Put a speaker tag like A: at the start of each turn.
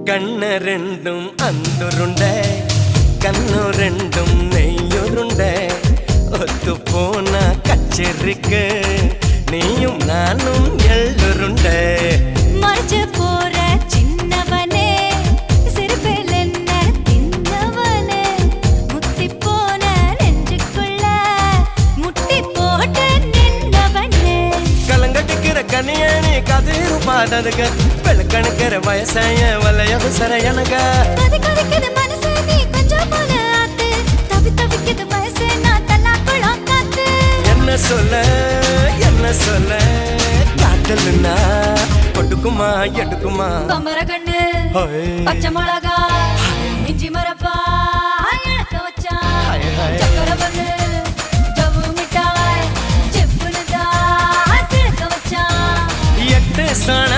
A: கண்ண ரெண்டும் அந்துருண்ட கண்ணு ரெண்டும் நெய்யுருண்ட ஒத்து போன கச்சேரிக்கு நீயும் நானும் எள்ளுருண்ட
B: மறைச்சு போற சின்னவனே சிறுபில் என்ன தின்னவனே முத்தி போன நெஞ்சுக்குள்ள முட்டி போட்டு நின்னவனே
A: கலங்கட்டிக்கிற கனியணி கதிரு பாடதுக வெளுக்கணுக்கிற வயசாய வலைய விசர எனக
B: கதி கதிக்குது மனசு நீ கொஞ்சம் போல ஆத்து தவி தவிக்குது வயசு நான் தல்லாக்குளம் காத்து
A: என்ன சொல்ல காட்டலுன்னா கொடுக்குமா எடுக்குமா
B: கமர கண்ணு பச்சை மிளகா இஞ்சி மரப்பா இழக்க வச்சா சக்கர பண்ணு ஜவ்வு மிட்டாய் செப்புனு தான் சிழக்க வச்சா
A: எட்டு சாண